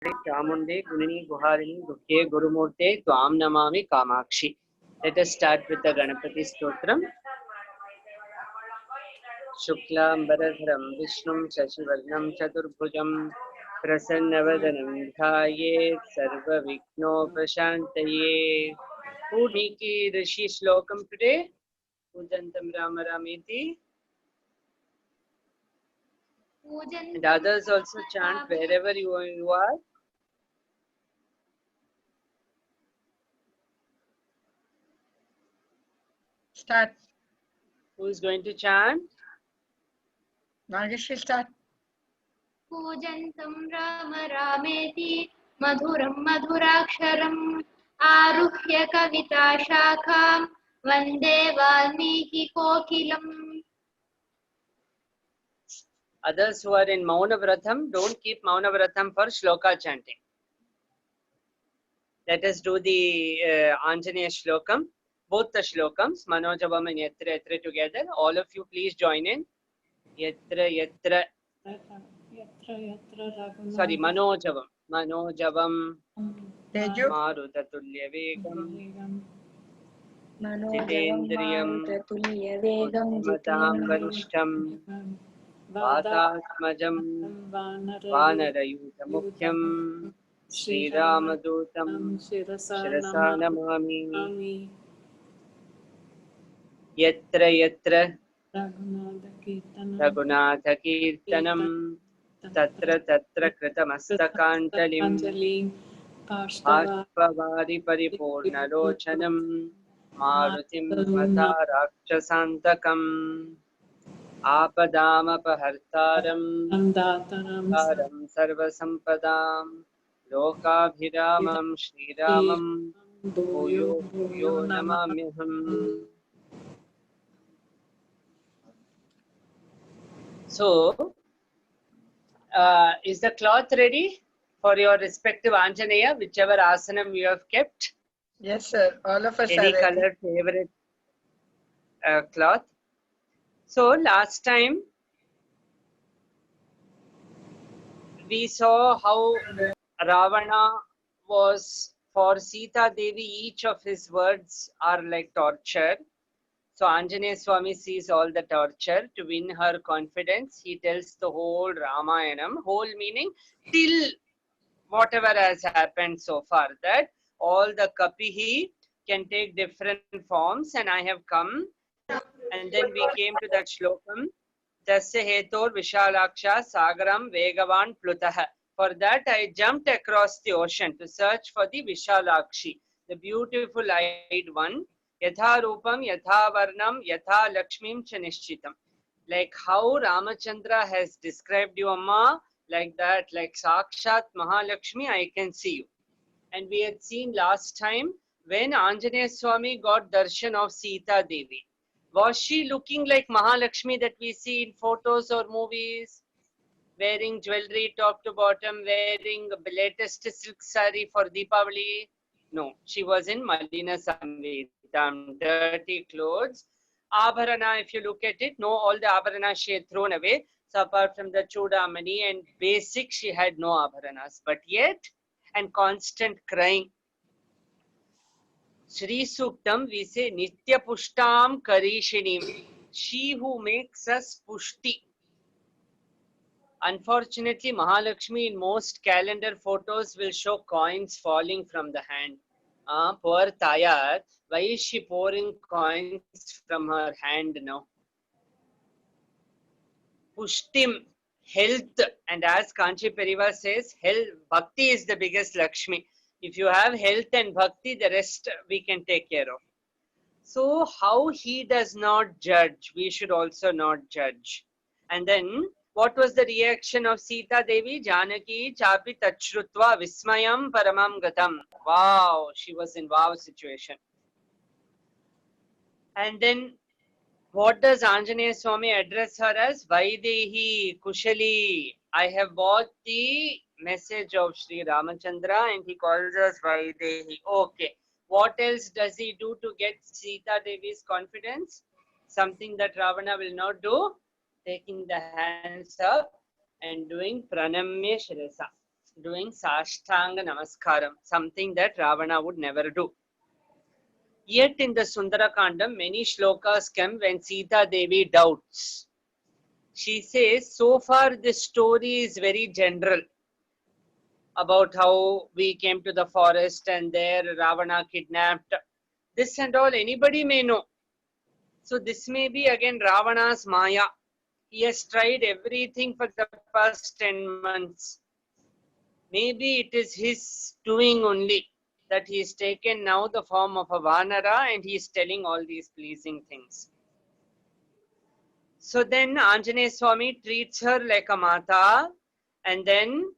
Chamunde, Gunini, Guharini, Gukhe, Gurumurte, Twam Namami, Kamakshi. Let us start with the Ganapati Stotram. Shuklambaradharam Vishnum Shashivarnam Chaturbhujam Prasannavadanam Dhayet Sarva Vighnopashantaye. Who Niki Rishi Slokam today? Pujantam Rama Rameti. And others also chant wherever you are. Start. Who is going to chant? Nagesh will start. पूजन्तं Ram रामेति मधुरं मधुराक्षरम् आरुह्य कविताशाखां वन्दे वाल्मीकिकोकिलम्. Others who are in Mauna Vratham, don't keep Mauna Vratham for shloka chanting. Let us do the Anjaneya Shlokam, both the Shlokams, Manojavam and Yatra Yatra together. All of you please join in. Yatra Yatra. Sorry, Manojavam. Manojavam. Marutatulya Vegam. Jitendriyam. Matam Vanishtam. Vatasmajam. Vanarayuta Mukhyam. Sri Ramadutam Shirasa Namami. Yatra Yatra Raghunatha Kirtanam Tatra Tatra Kritamastakanthalim Bhashpavari Paripurna Lochanam Marutim Mata Rakshasantakam Apadamapahartaram Dharam Sarvasampadam Lokabhiramam Shriramam Bhuyo Bhuyo Namamyaham. So, is the cloth ready for your respective Anjaneya, whichever asanam you have kept? Yes, sir. All of us Any are ready. color favorite cloth? So, last time we saw how Ravana was, for Sita Devi, each of his words are like torture. So Anjaneya Swami sees all the torture. To win her confidence, he tells the whole Ramayanam, whole meaning till whatever has happened so far, that all the Kapihi can take different forms, and I have come. And then we came to that Shlokam, Tasya Hetor Vishalaksha Sagaram Vegavan Plutaha. For that I jumped across the ocean to search for the Vishalakshi, the beautiful eyed one. Yatha Rupam, Yatha Varnam, Yatha Lakshmim Chanishchitam. Like how Ramachandra has described you, Amma, like that, like Sakshat Mahalakshmi, I can see you. And we had seen last time when Anjaneya Swami got darshan of Sita Devi. Was she looking like Mahalakshmi that we see in photos or movies? Wearing jewelry top to bottom, wearing the latest silk saree for Deepavali? No, she was in Malina Samvitam, dirty clothes. Abharana, if you look at it, no, all the Abharana she had thrown away. So apart from the Chudamani and basic, she had no Abharanas. But yet, and constant crying. Shri Suktam, we say Nitya Pushtam Karishinim. She who makes us pushti. Unfortunately, Mahalakshmi in most calendar photos will show coins falling from the hand. Poor Tayar, why is she pouring coins from her hand now? Pushtim, health, and as Kanchi Periva says, health, bhakti is the biggest Lakshmi. If you have health and bhakti, the rest we can take care of. So how he does not judge, we should also not judge. And then, what was the reaction of Sita Devi? Janaki chapi tachrutva vismayam paramam gatam. Wow, she was in wow situation. And then, what does Anjaneya Swami address her as? Vaidehi Kushali. I have bought the message of Sri Ramachandra and he calls us Vaidehi. Okay. What else does he do to get Sita Devi's confidence? Something that Ravana will not do. Taking the hands up and doing Pranamya Shirasa. doing Sashtanga Namaskaram, something that Ravana would never do. Yet in the Sundarakandam, many shlokas come when Sita Devi doubts. She says, so far this story is very general about how we came to the forest and there Ravana kidnapped. This and all, anybody may know. So this may be again Ravana's Maya. He has tried everything for the past 10 months. Maybe it is his doing only that he is taken now the form of a Vanara and he is telling all these pleasing things. So then Anjaneya Swami treats her like a Mata, and then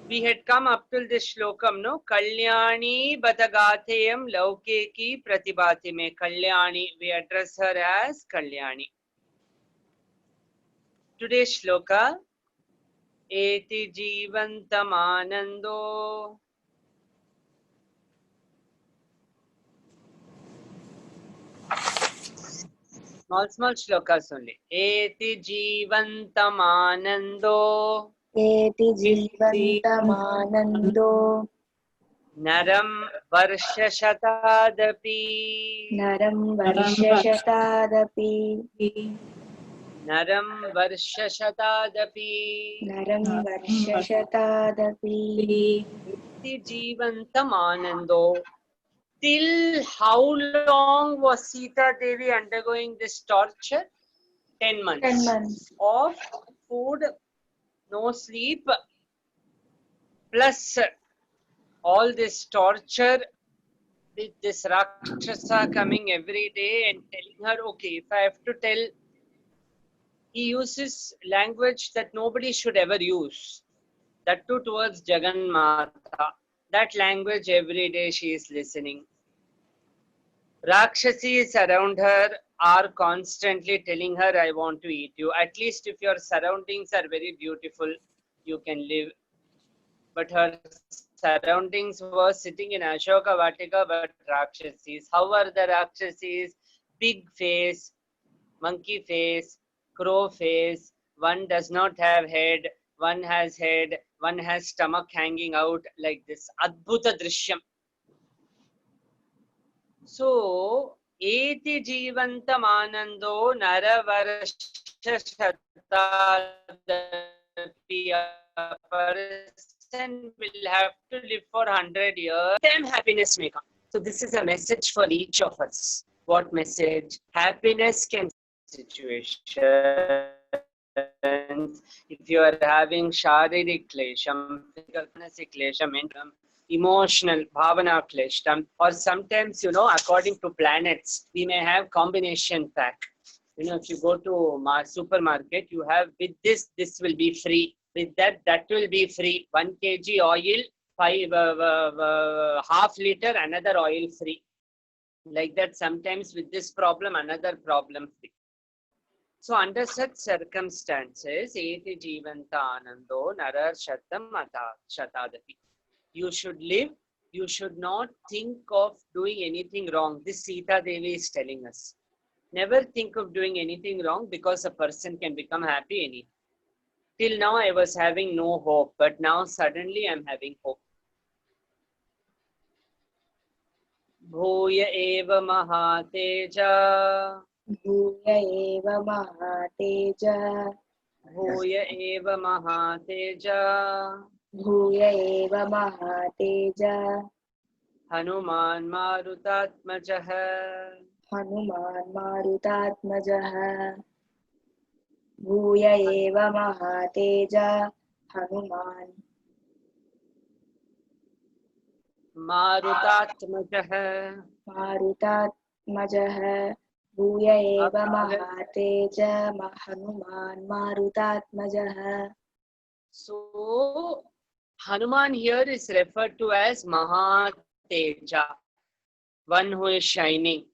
we had come up till this shlokam, no? Kalyani Badagatheyam Laukeki Pratibhatime. Kalyani, we address her as Kalyani. Today's shloka, Eti Jivantam Anando. Small shlokas only. Eti Jivantam Anando. Eti Jivantamanando Naram Varshashatadapi. Naram Varshashatadapi Naram Varshashatadapi. Naram Varshashatadapi Eti Jivantam Anando. Till how long was Sita Devi undergoing this torture? 10 months. 10 months. Of food, no sleep, plus all this torture with this Rakshasa coming every day and telling her, okay, if I have to tell, he uses language that nobody should ever use. That too towards Jagannatha. That language every day she is listening. Rakshasis around her are constantly telling her, I want to eat you. At least if your surroundings are very beautiful, you can live. But her surroundings were sitting in Ashoka Vatika, but Rakshasis. How are the Rakshasis? Big face, monkey face, crow face. One does not have head, one has head, one has stomach hanging out like this. Adbhuta Drishyam. So, Eti Jivantam Anando Naravarshatadapi. A person will have to live for 100 years. Then happiness may come. So, this is a message for each of us. What message? Happiness can situations. If you are having sharirik klesham, physical klesham, emotional bhavana klesham, or sometimes, according to planets, we may have combination pack. If you go to supermarket, you have with this will be free. With that will be free. 1 kg oil, 1/2 liter, another oil free. Like that, sometimes with this problem, another problem free. So under such circumstances, Eti Jivanta Anando Narar Shatam Shatadapi. You should live. You should not think of doing anything wrong. This Sita Devi is telling us. Never think of doing anything wrong because a person can become happy. Till now I was having no hope, but now suddenly I am having hope. Bhuya eva mahateja. Bhuya eva mahateja Bhuya eva mahateja. Bhuya eva mahateja Hanuman Marutatmajah. Hanuman Marutatmajah Bhuya eva mahateja Hanuman Marutatmajah. Marutatmajah Bhuya eva mahateja Hanuman Marutatmajah. So Hanuman here is referred to as Mahateja, one who is shining.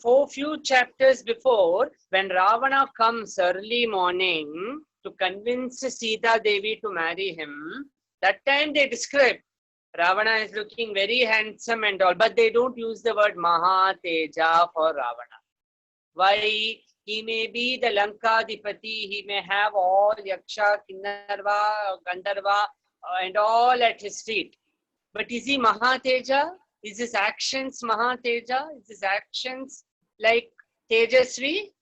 For few chapters before, when Ravana comes early morning to convince Sita Devi to marry him, that time they describe Ravana is looking very handsome and all, but they don't use the word Mahateja for Ravana. Why? He may be the Lankadipati, he may have all Yaksha, Kinnarva, Gandharva and all at his feet. But is he Mahateja? Is his actions Mahateja? Is his actions like Tejasvi?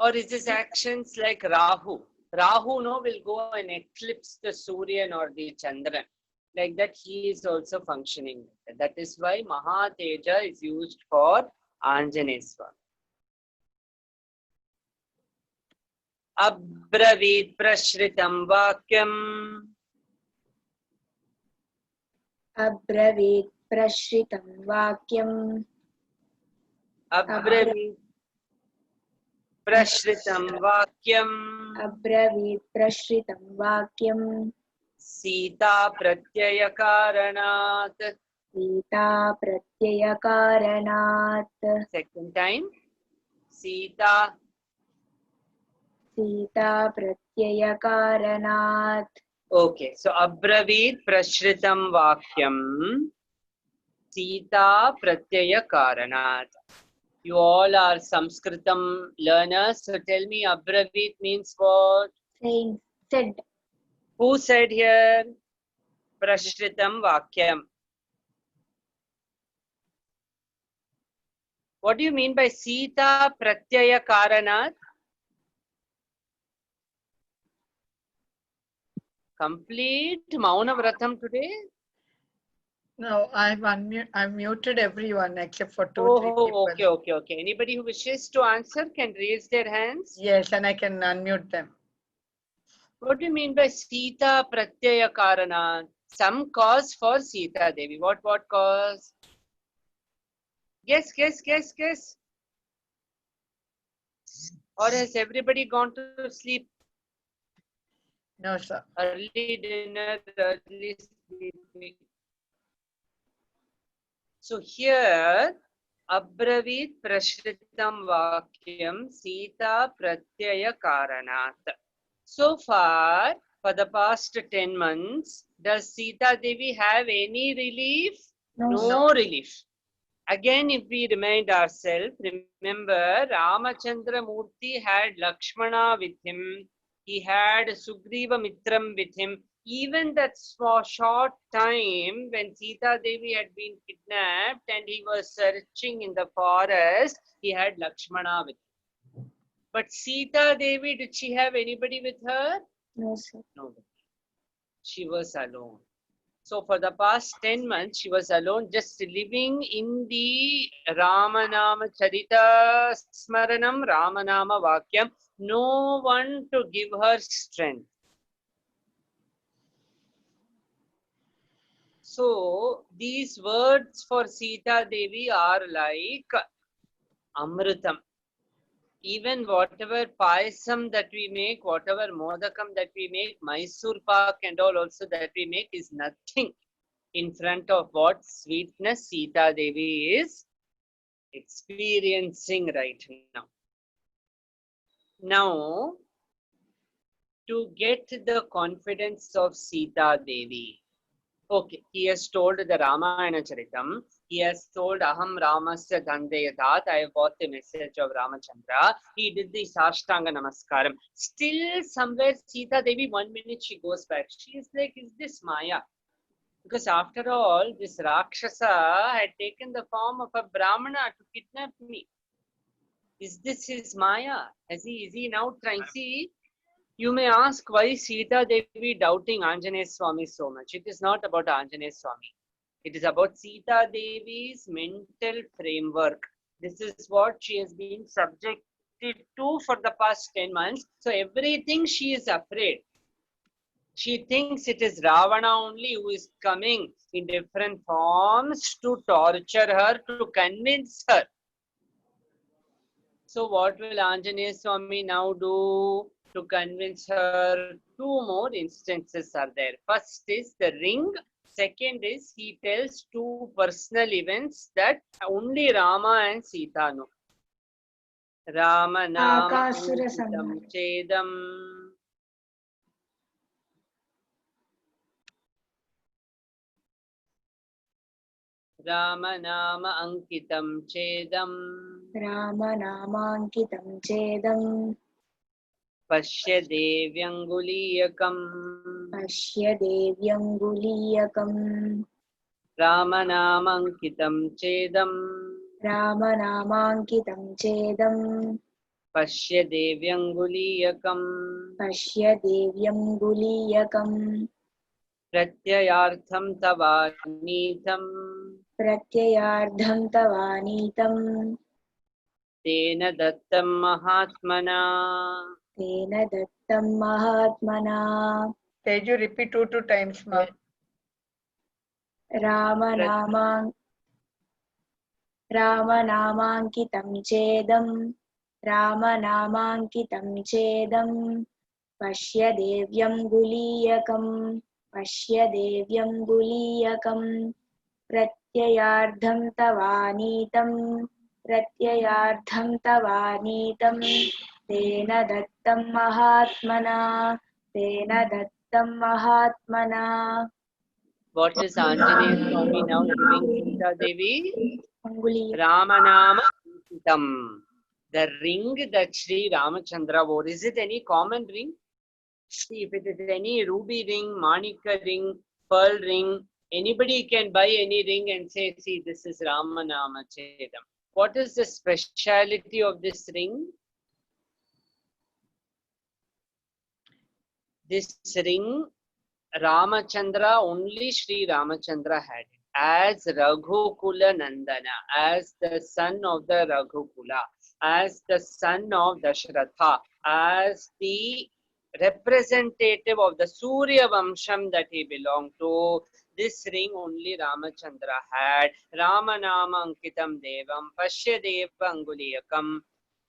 Or is his actions like Rahu? Rahu no will go and eclipse the Surya or the Chandran. Like that he is also functioning. That is why Mahateja is used for Anjaneswami. Abravit prashritam vakyam. Abravit prashritam vakyam. Abravit prashritam vakyam. Abravit prashritam vakyam. Sita pratyaya karanat. Sita pratyaya karanat. Second time. Sita pratyaya karanat. Okay, so Abravit prashritam vakyam Sita pratyaya karanat. You all are Sanskritam learners, so tell me Abravit means what? Saying, said. Who said here? Prashritam vakyam. What do you mean by Sita pratyaya karanat? Complete Mauna Vratam today? No, I've muted everyone except for two, three people. Okay. Anybody who wishes to answer can raise their hands. Yes, and I can unmute them. What do you mean by Sita pratyaya karana? Some cause for Sita Devi. What cause? Guess. Or has everybody gone to sleep? No, sir. Early dinner, early sleeping. So here, Abravit prashritam vakyam Sita pratyaya karanat. So far, for the past 10 months, does Sita Devi have any relief? No relief. Again, if we remind ourselves, remember Ramachandra Murthy had Lakshmana with him. He had Sugriva Mitram with him. Even that short time when Sita Devi had been kidnapped and he was searching in the forest, he had Lakshmana with him. But Sita Devi, did she have anybody with her? No, sir. No. She was alone. So for the past 10 months, she was alone, just living in the Ramanama Charita Smaranam, Ramanama Vakyam. No one to give her strength. So these words for Sita Devi are like Amritam. Even whatever payasam that we make, whatever modakam that we make, Mysore Pak and all also that we make is nothing in front of what sweetness Sita Devi is experiencing right now. Now, to get the confidence of Sita Devi, okay, he has told the Ramayana Charitam, he has told Aham Ramasya Dandeyadat, I have got the message of Ramachandra, he did the Sashtanga Namaskaram. Still somewhere Sita Devi, 1 minute she goes back, she is like, is this Maya? Because after all, this Rakshasa had taken the form of a Brahmana to kidnap me. Is this his Maya? Is he now trying? See, you may ask why Sita Devi doubting Anjaneya Swami so much. It is not about Anjaneya Swami. It is about Sita Devi's mental framework. This is what she has been subjected to for the past 10 months. So everything she is afraid. She thinks it is Ravana only who is coming in different forms to torture her, to convince her. So what will Anjaneya Swami now do to convince her? Two more instances are there. First is the ring. Second is he tells two personal events that only Rama and Sita know. Rama Nama Chedam. Ramanama Ankitam Chedam रामनामाङ्कितं चेदं Pashya Devyanguliyakam पश्य देव्यङ्गुलीयकम् Ramanama Ankitam Chedam रामनामाङ्कितं चेदं Pashya Devyanguliyakam पश्य देव्यङ्गुलीयकम् Pratyayartham Tavanitam प्रत्ययार्धं तवानीतं Tena Dattam Mahatmana. तेन दत्तं महात्मना Teju, repeat two times, ma. रामनामाङ्कितं चेदं रामनामाङ्कितं चेदं पश्य देव्यङ्गुलीयकम् पश्य देव्यङ्गुलीयकम् प्रत्ययार्धं तवानीतं तेन दत्तं महात्मना तेन दत्तं महात्मना What is Anjaneya Swami now giving Sita Devi? अङ्गुलीयकम् Ramanama Ankitam. The ring that Sri Ramachandra wore, is it any common ring? See, if it is any ruby ring, manika ring, pearl ring, anybody can buy any ring and say, see, this is Ramanama Chedam. What is the speciality of this ring? This ring, Ramachandra, only Sri Ramachandra had it. As Raghukula Nandana, as the son of the Raghukula, as the son of Dashratha, as the representative of the Surya Vamsham that he belonged to, this ring only Ramachandra had. Ramanama Ankitam Devam, Pashya Deva Anguliyakam,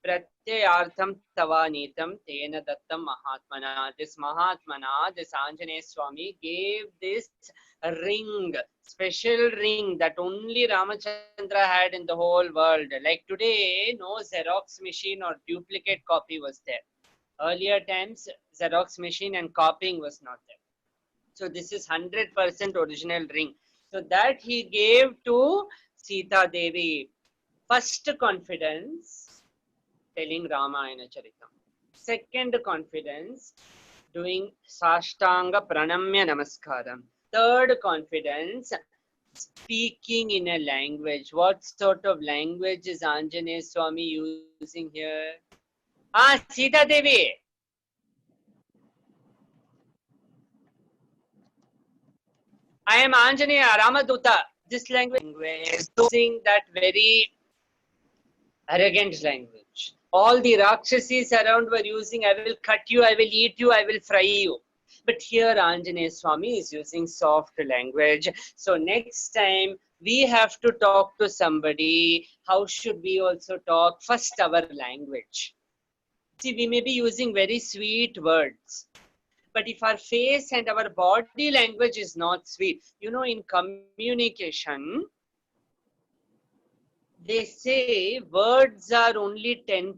Pratyayartham Tavanitam, Tena Dattam Mahatmana. This Mahatmana, this Anjaneya Swami gave this ring, special ring that only Ramachandra had in the whole world. Like today, no Xerox machine or duplicate copy was there. Earlier times, Xerox machine and copying was not there. So this is 100% original ring. So that he gave to Sita Devi. First confidence, telling Ramayana Charitam. Second confidence, doing Sashtanga Pranamya Namaskaram. Third confidence, speaking in a language. What sort of language is Anjaneya Swami using here? Sita Devi. I am Anjaneya Ramaduta. This language, using that very arrogant language. All the Rakshasis around were using, I will cut you, I will eat you, I will fry you. But here Anjaneya Swami is using soft language. So next time we have to talk to somebody, how should we also talk? First our language. See, we may be using very sweet words. But if our face and our body language is not sweet, you know, in communication, they say words are only 10%.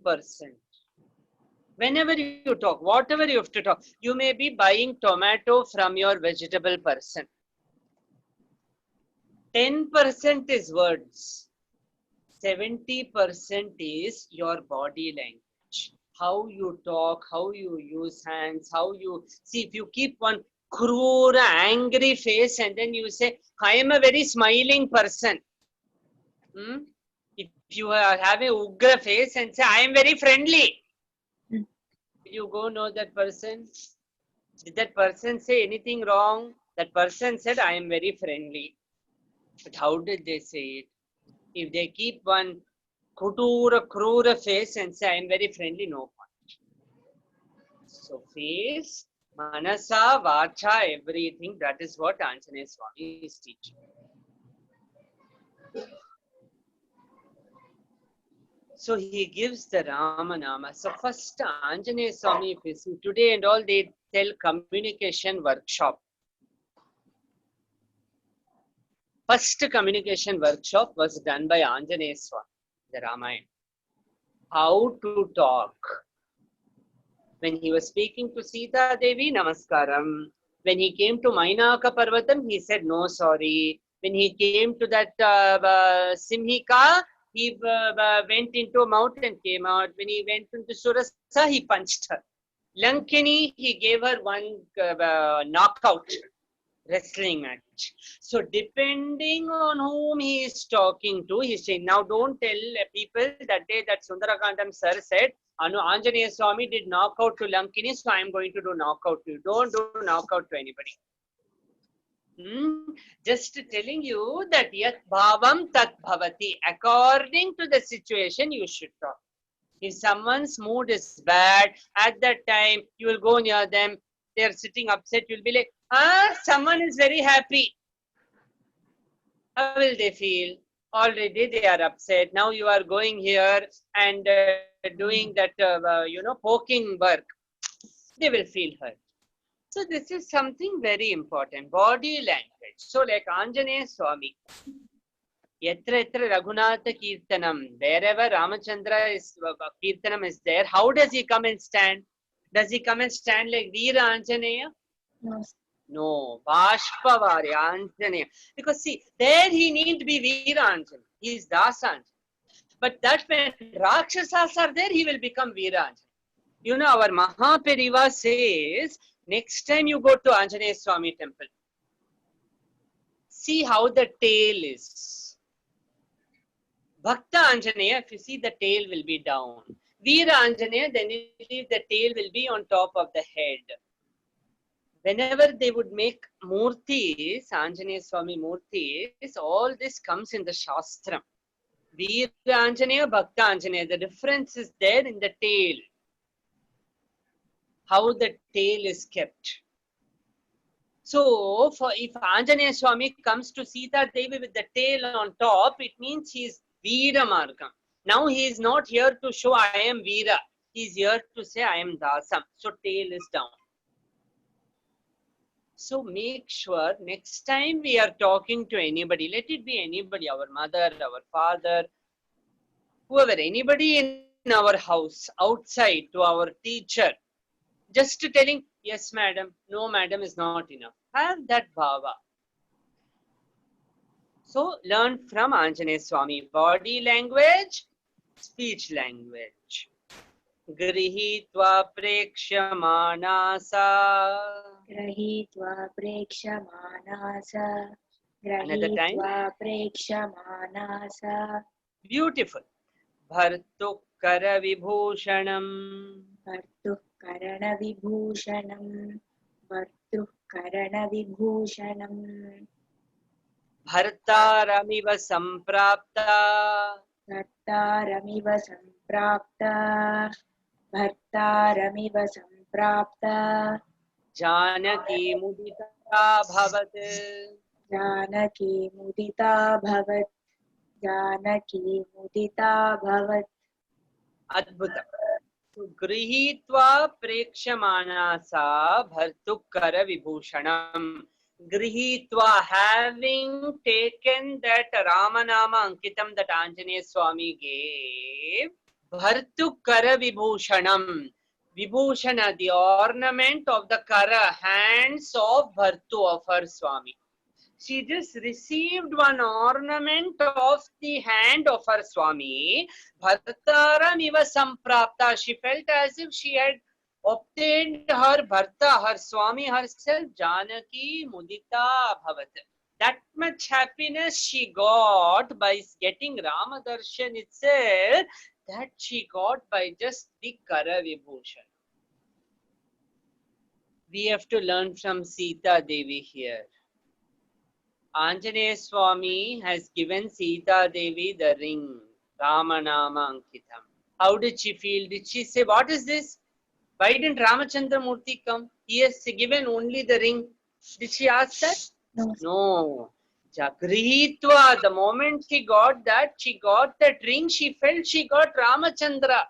Whenever you talk, whatever you have to talk, you may be buying tomato from your vegetable person. 10% is words. 70% is your body language. How you talk, how you use hands, how you... See, if you keep one cruel, angry face and then you say, I am a very smiling person. If you have a ugra face and say, I am very friendly. Did you go know that person? Did that person say anything wrong? That person said, I am very friendly. But how did they say it? If they keep one krura face and say, I am very friendly, no point. So face, manasa, vacha, everything, that is what Anjaneya Swami is teaching. So he gives the Ramanama. So first Anjaneya Swami, if you see today and all, they tell communication workshop. First communication workshop was done by Anjaneya Swami, the Ramayana. How to talk. When he was speaking to Sita Devi, Namaskaram. When he came to Mainaka Parvatam, he said, no, sorry. When he came to that Simhika, he went into a mouth and came out. When he went into Surasa, he punched her. Lankini, he gave her one knockout wrestling match. So depending on whom he is talking to, he's saying, now don't tell people that day that Sundarakandam sir said, Anjaneya Swami did knockout to Lankini, so I am going to do knockout to you. Don't do knockout to anybody. Just telling you that yat bhavam tat bhavati. According to the situation, you should talk. If someone's mood is bad, at that time, you will go near them. They're sitting upset. You'll be like, someone is very happy. How will they feel? Already they are upset. Now you are going here and doing that, poking work. They will feel hurt. So this is something very important, body language. So like Anjaneya Swami, Yatra Yatra Raghunatha Kirtanam, wherever Ramachandra is, Kirtanam is there, how does he come and stand? Does he come and stand like Veera Anjaneya? No. No, Bashpavari Anjaneya. Because see, there he need to be Veera Anjaneya. He is Dasa Anjaneya. But that when Rakshasas are there, he will become Veera Anjaneya. You know, our Mahaperiva says, next time you go to Anjaneya Swami temple, see how the tail is. Bhakta Anjaneya, if you see, the tail will be down. Veera Anjaneya, then the tail will be on top of the head. Whenever they would make murtis, Anjaneya Swami murtis, all this comes in the Shastram. Veera Anjaneya, Bhakta Anjaneya, the difference is there in the tail. How the tail is kept. So, if Anjaneya Swami comes to Sita Devi with the tail on top, it means he is Veera Margam. Now he is not here to show I am Veera. He is here to say I am Dasam. So tail is down. So make sure next time we are talking to anybody, let it be anybody, our mother, our father, whoever, anybody in our house, outside, to our teacher, just telling, yes, madam, no, madam is not enough. Have that bhava. So learn from Anjaneya Swami. Body language, speech language. Grihitva prekshamanasa. Grahitva prekshamanasa. Another time. Grahitva prekshamanasa. Beautiful. Bhartu kara vibhushanam. Vartuh karana vibhushanam. Vartuh karana vibhushanam. Bhartaramiva samprapta. Bhartaramiva samprapta. Bhartaramiva samprapta. Janaki mudita bhavat. Janaki mudita bhavat. Janaki mudita bhavat. Adbhutam. So, grihitva prekshamanasa bhartukara vibhushanam. Grihitva, having taken that Ramanama Ankitam that Anjaneya Swami gave, bhartukara vibhushanam. Vibhushana, the ornament of the kara, hands of Bhartu, of her Swami. She just received one ornament of the hand of her Swami. Bhartaram iva samprapta. She felt as if she had obtained her Bharta, her Swami herself. Janaki mudita bhavat. That much happiness she got by getting Rama Darshan itself, that she got by just the Kara Vibhushan. We have to learn from Sita Devi here. Anjaneya Swami has given Sita Devi the ring, Ramanama Ankitam. How did she feel? Did she say, what is this? Why didn't Ramachandra Murthy come? He has given only the ring. Did she ask that? No. No. Jagrihitva, the moment she got that ring, she felt she got Ramachandra.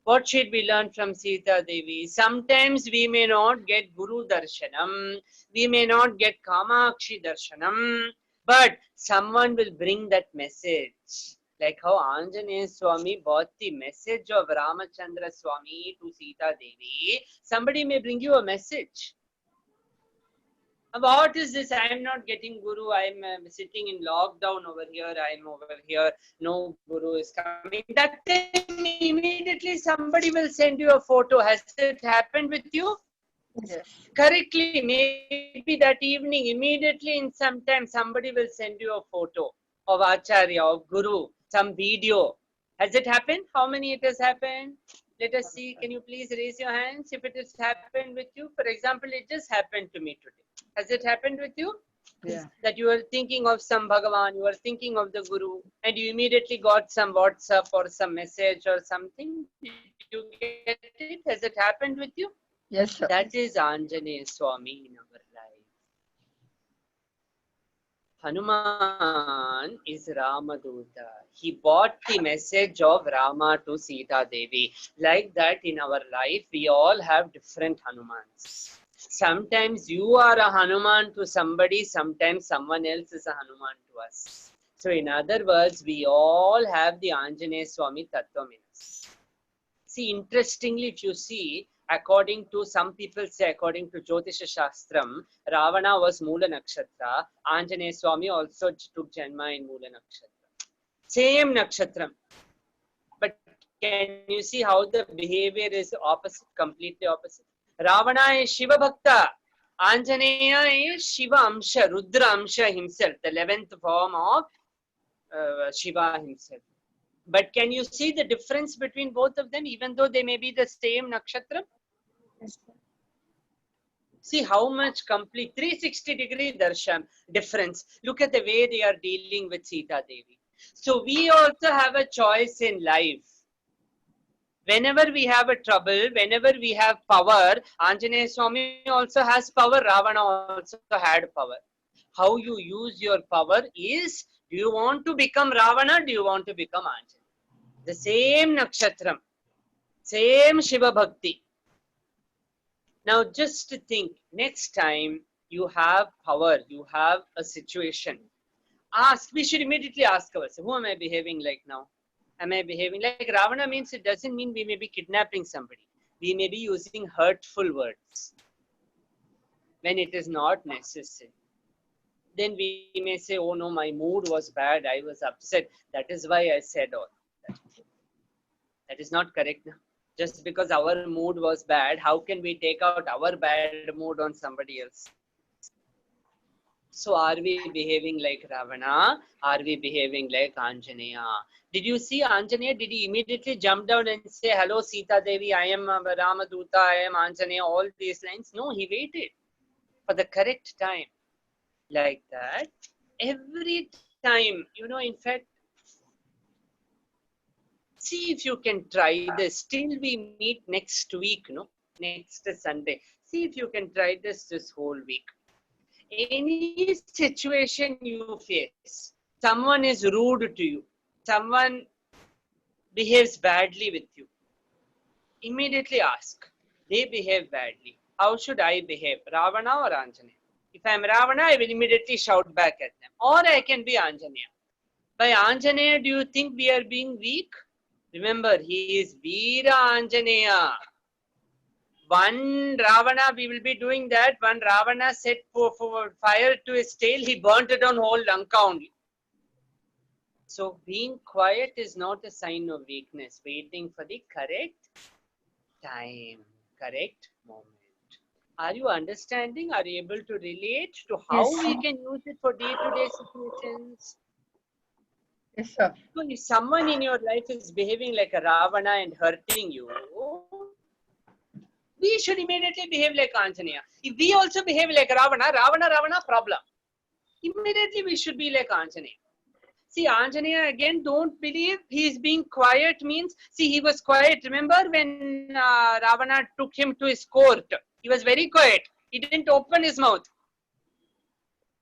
What should we learn from Sita Devi? Sometimes we may not get Guru Darshanam, we may not get Kamakshi Darshanam, but someone will bring that message. Like how Anjaneya Swami brought the message of Ramachandra Swami to Sita Devi. Somebody may bring you a message. What is this? I am not getting Guru. I am sitting in lockdown over here. I am over here. No Guru is coming. That time immediately somebody will send you a photo. Has it happened with you? Yes. Correctly, maybe that evening, immediately in some time, somebody will send you a photo of Acharya, of Guru, some video. Has it happened? How many it has happened? Let us see. Can you please raise your hands if it has happened with you? For example, it just happened to me today. Has it happened with you? Yeah. That you are thinking of some Bhagavan, you are thinking of the Guru, and you immediately got some WhatsApp or some message or something. Did you get it? Has it happened with you? Yes, sir. That is Anjaneya Swami in our life. Hanuman is Ramaduta. He brought the message of Rama to Sita Devi. Like that, in our life, we all have different Hanumans. Sometimes you are a Hanuman to somebody, sometimes someone else is a Hanuman to us. So, in other words, we all have the Anjaneya Swami Tattvam in us. See, interestingly, if you see, according to some people say, according to Jyotisha Shastram, Ravana was Moola Nakshatra. Anjaneya Swami also took Janma in Moola Nakshatra. Same Nakshatram. But can you see how the behavior is opposite, completely opposite? Ravana is Shiva Bhakta. Anjaneya is Shiva Amsha, Rudra Amsha himself, the 11th form of Shiva himself. But can you see the difference between both of them, even though they may be the same nakshatra? Yes, sir. See how much complete 360-degree darshan difference. Look at the way they are dealing with Sita Devi. So we also have a choice in life. Whenever we have a trouble, whenever we have power, Anjaneya Swami also has power, Ravana also had power. How you use your power is, do you want to become Ravana, do you want to become Anjaneya? The same nakshatram, same Shiva Bhakti. Now just think, next time you have power, you have a situation, ask, we should immediately ask ourselves, who am I behaving like now? Am I behaving like Ravana? Means it doesn't mean we may be kidnapping somebody. We may be using hurtful words when it is not necessary. Then we may say, oh no, my mood was bad, I was upset. That is why I said all that. That is not correct now. Just because our mood was bad, how can we take out our bad mood on somebody else? So are we behaving like Ravana? Are we behaving like Anjaneya? Did you see Anjaneya? Did he immediately jump down and say, hello Sita Devi, I am Ramaduta, I am Anjaneya, all these lines? No, he waited for the correct time. Like that, every time, in fact, see if you can try this. Till we meet next week, next Sunday. See if you can try this whole week. Any situation you face, someone is rude to you, someone behaves badly with you, immediately ask, they behave badly, how should I behave, Ravana or Anjaneya? If I am Ravana, I will immediately shout back at them, or I can be Anjaneya. By Anjaneya, do you think we are being weak? Remember, he is Veera Anjaneya. One Ravana, we will be doing that. One Ravana set for fire to his tail, he burnt it on whole Lanka only. So being quiet is not a sign of weakness. Waiting for the correct time, correct moment. Are you understanding? Are you able to relate to how Yes. we can use it for day-to-day situations? Yes, sir. So if someone in your life is behaving like a Ravana and hurting you, we should immediately behave like Anjaneya. If we also behave like Ravana, problem. Immediately we should be like Anjaneya. See, Anjaneya again, don't believe he is being quiet means, see, he was quiet. Remember when Ravana took him to his court? He was very quiet. He didn't open his mouth.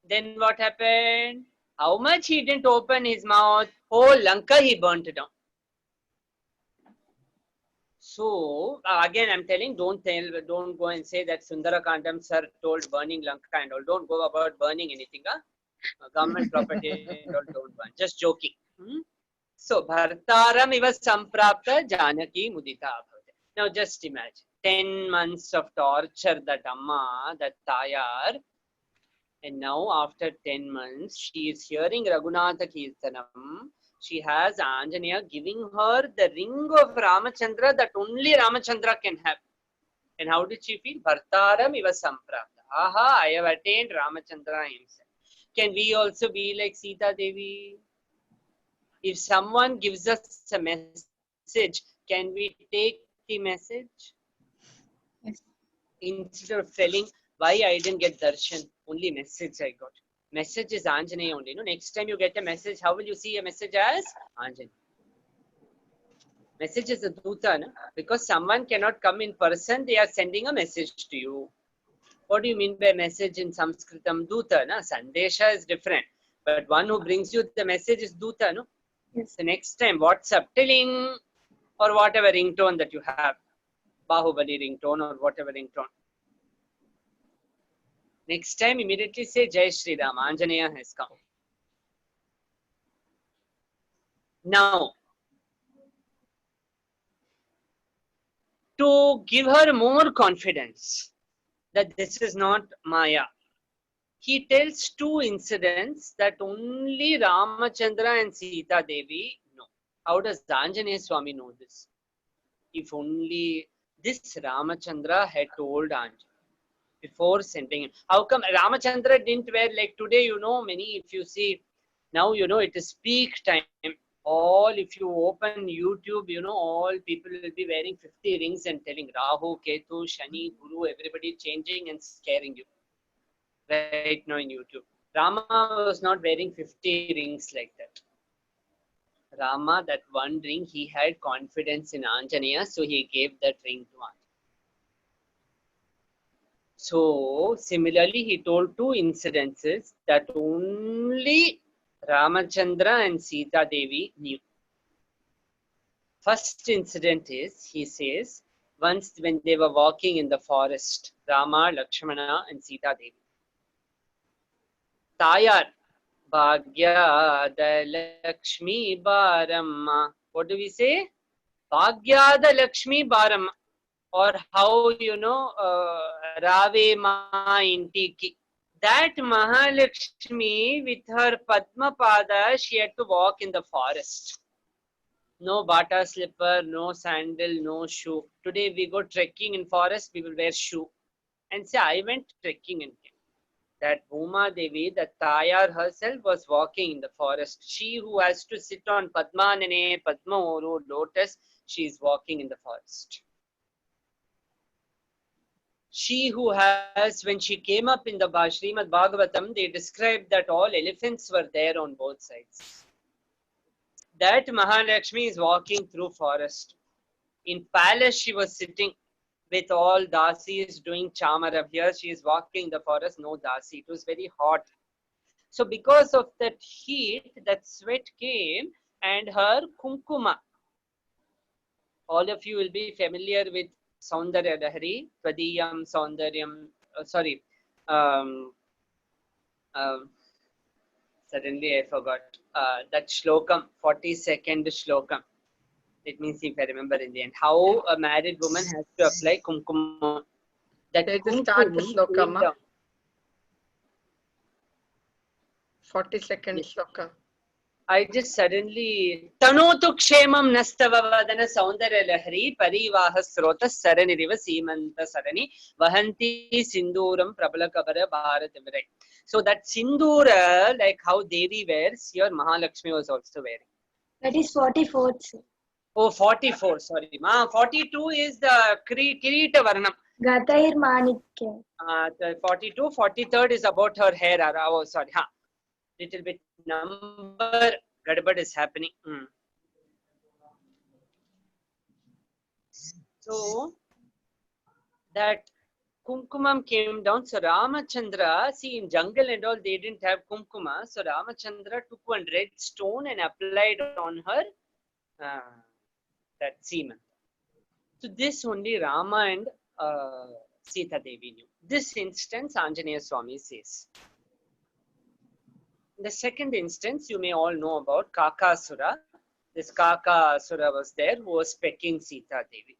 Then what happened? How much he didn't open his mouth? Whole Lanka he burnt down. So again, I'm telling, don't go and say that Sundarakandam sir told burning Lanka and all. Don't go about burning anything. Government property and all, don't burn. Just joking. So Bhartaram iva samprapta Janaki mudita bhavate. Now just imagine 10 months of torture that Amma, that Tayar, And now after 10 months, she is hearing Raghunatha Kirtanam. She has Anjaneya giving her the ring of Ramachandra that only Ramachandra can have. And how did she feel? Bhartaram iva samprapta. Aha, I have attained Ramachandra himself. Can we also be like Sita Devi? If someone gives us a message, can we take the message? Yes. Instead of telling why I didn't get darshan, only message I got. Message is Anjaneya only. No? Next time you get a message, how will you see a message as? Anjaneya. Message is a duta, no? Because someone cannot come in person, they are sending a message to you. What do you mean by message in Sanskritam? Duta, no? Sandesha is different. But one who brings you the message is duta, no? Yes. So next time, WhatsApp, telling or whatever ringtone that you have. Bahubali ringtone or whatever ringtone. Next time, immediately say Jai Shri Ram, Anjaneya has come. Now, to give her more confidence that this is not Maya, he tells two incidents that only Ramachandra and Sita Devi know. How does Anjaneya Swami know this? If only this Ramachandra had told Anjaneya before sending him. How come Ramachandra didn't wear like today, many, if you see, now, it is peak time. All, if you open YouTube, all people will be wearing 50 rings and telling Rahu, Ketu, Shani, Guru, everybody changing and scaring you. Right now in YouTube. Rama was not wearing 50 rings like that. Rama, that one ring, he had confidence in Anjaneya, so he gave that ring to Anjaneya. So, similarly, he told two incidences that only Ramachandra and Sita Devi knew. First incident is, he says, once when they were walking in the forest, Rama, Lakshmana and Sita Devi. Tayar, Bhagyada Lakshmi Baramma. What do we say? Bhagyada Lakshmi Baramma. Or how, Rave Ma Intiki. That Mahalakshmi with her Padma Pada, she had to walk in the forest. No bata slipper, no sandal, no shoe. Today we go trekking in forest, we will wear shoe. And say, I went trekking in camp. That Bhuma Devi, that Tayar herself was walking in the forest. She who has to sit on Padmanane, Padma Oru, lotus, she is walking in the forest. She who has, when she came up in the Srimad Bhagavatam, they described that all elephants were there on both sides. That Mahalakshmi is walking through forest. In palace, she was sitting with all dasis doing chamara. Here she is walking in the forest, no dasi. It was very hot. So because of that heat, that sweat came and her kumkuma. All of you will be familiar with Saundarya Lahari, Twadiyam Saundaryam, suddenly I forgot that shlokam, 42nd shlokam. Let me see if I remember in the end. How a married woman has to apply kumkum. That Let's start the slokam. 42nd shloka. I just suddenly Tanotu Kshemam Nastava Vadana Saundarya Lahari Parivaha Srota Saraniriva Simanta Sarani Vahanti Sinduram Prabalakavara Bharatavirai. So that Sindura, like how Devi wears, here Mahalakshmi was also wearing. That is 44th. Sir. Oh, 44, sorry. 42 is the Kirita Varnam. Gatair Manikya. The 42, 43rd is about her hair. Oh, sorry. Little bit number gadbad is happening. So that kumkumam came down. So Ramachandra, see in jungle and all, they didn't have kumkuma. So Ramachandra took one red stone and applied on her that semen. So this only Rama and Sita Devi knew. This instance Anjaneya Swami says. The second instance, you may all know about Kakasura. This Kakasura was there who was pecking Sita Devi.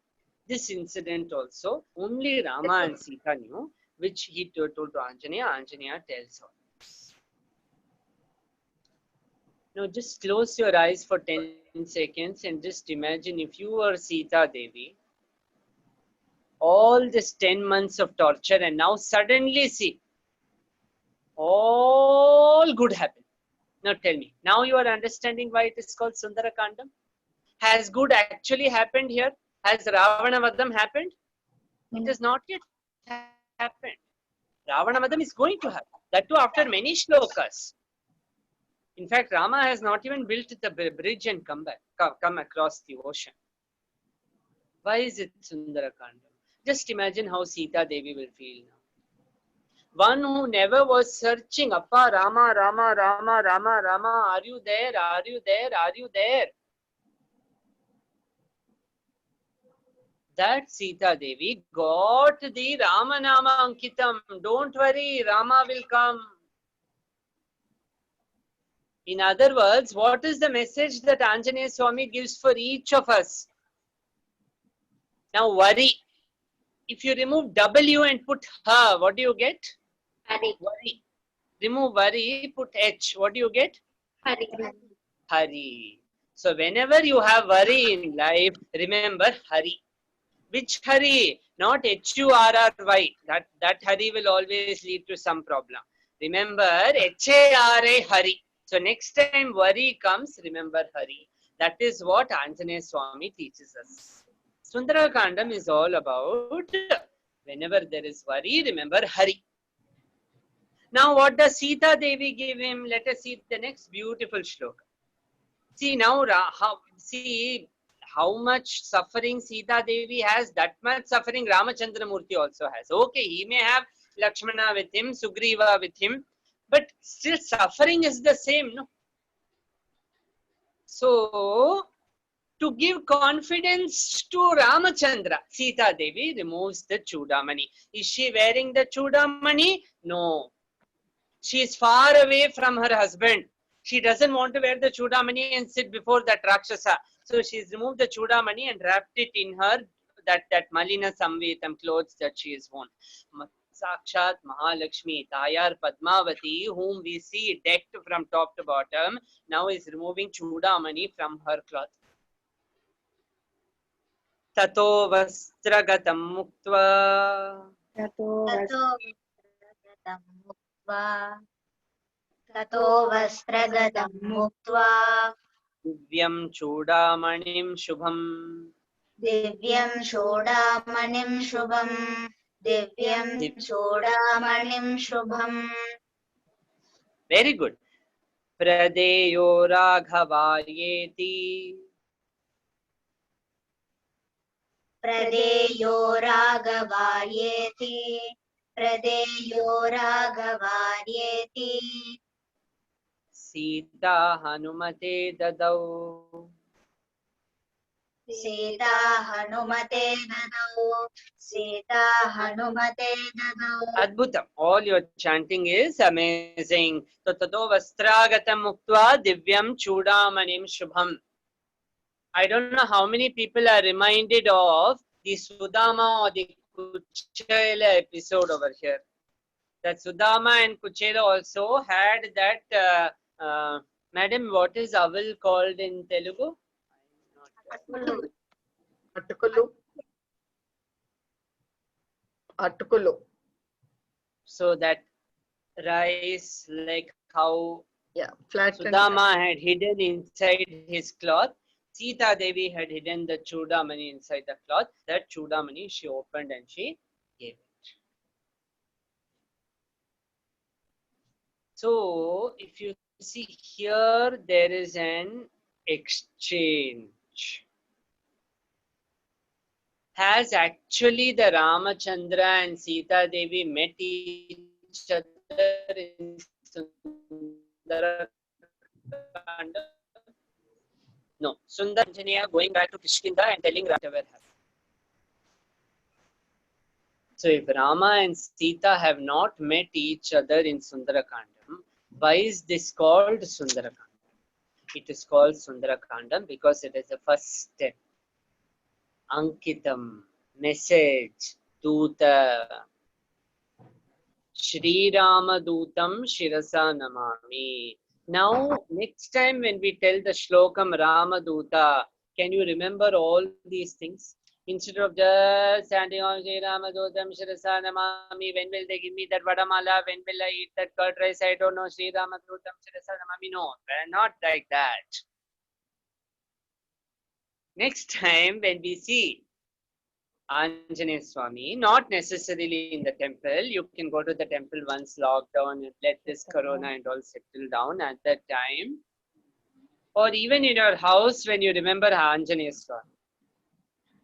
This incident also, only Rama and Sita knew. which he told to Anjaneya. Anjaneya tells her. Now just close your eyes for 10 seconds and just imagine if you were Sita Devi, all this 10 months of torture, and now suddenly see, all good happened. Now tell me, now you are understanding why it is called Sundarakandam? Has good actually happened here? Has Ravana Vadam happened? It has not yet happened. Ravana Vadam is going to happen. That too after many shlokas. In fact, Rama has not even built the bridge and come across the ocean. Why is it Sundarakandam? Just imagine how Sita Devi will feel now. One who never was searching, Appa Rama, Rama, Rama, Rama, Rama, are you there? Are you there? Are you there? That Sita Devi got the Ramanama Ankitam. Don't worry, Rama will come. In other words, what is the message that Anjaneya Swami gives for each of us? Now worry. If you remove W and put Ha, what do you get? Hari. Worry. Remove worry, put H. What do you get? Hari. Hari. So whenever you have worry in life, remember Hari. Which Hari? Not H-U-R-R-Y. That Hari will always lead to some problem. Remember H-A-R-A, Hari. So next time worry comes, remember Hari. That is what Anjaneya Swami teaches us. Sundarakandam is all about whenever there is worry, remember Hari. Now what does Sita Devi give him? Let us see the next beautiful shloka. See now, how much suffering Sita Devi has, that much suffering Ramachandra Murthy also has. Okay, he may have Lakshmana with him, Sugriva with him, but still suffering is the same, no? So, to give confidence to Ramachandra, Sita Devi removes the Chudamani. Is she wearing the Chudamani? No. She is far away from her husband. She doesn't want to wear the Chudamani and sit before that Rakshasa. So she's removed the Chudamani and wrapped it in her, that Malina Samvetam clothes that she has worn. Sakshat Mahalakshmi, Tayar Padmavati, whom we see decked from top to bottom, now is removing Chudamani from her cloth. Tato Vastragatam Muktva. Tato vastragatam muktva Divyam Chudamanim Shubham. divyam chodamanim shubham divyam chodamanim shubham. Very good. Pradeyo Raghavayeti. Pradeyo raghavayeti pradeyo raghavayeti Sita Hanumate Dadau. Sita Hanumate dadau Sita Hanumate dadau. Adbhutam. All your chanting is amazing. Tato Vastragatam Muktva Divyam Chudamanim Shubham. I don't know how many people are reminded of the Sudama or the Kuchela episode over here. That Sudama and Kuchela also had that. Madam, what is owl called in Telugu? Atukulu. Atukulu. So that rice, like how Yeah, flat. Sudama had hidden inside his cloth, Sita Devi had hidden the Chudamani inside the cloth. That Chudamani she opened and she gave it. So, if you see here, there is an exchange. Has actually the Ramachandra and Sita Devi met each other in Sundarakanda? No. Sundar Anjaneya going back to Kishkinda and telling whatever happened. So if Rama and Sita have not met each other in Sundarakandam, why is this called Sundarakandam? It is called Sundarakandam because it is the first step. Ankitam, message, Duta. Shri Ramadutam Shirasa Namami. Now, next time when we tell the shlokam Ramaduta, can you remember all these things? Instead of just standing on Shri Ramadutam Shirasa Namami, when will they give me that vadamala? When will I eat that curd rice? I don't know. Shri Ramadutam Shirasa Namami. No, we're not like that. Next time when we see Anjaneya Swami, not necessarily in the temple. You can go to the temple once lockdown and let this corona and all settle down at that time. Or even in your house when you remember Anjaneya Swami.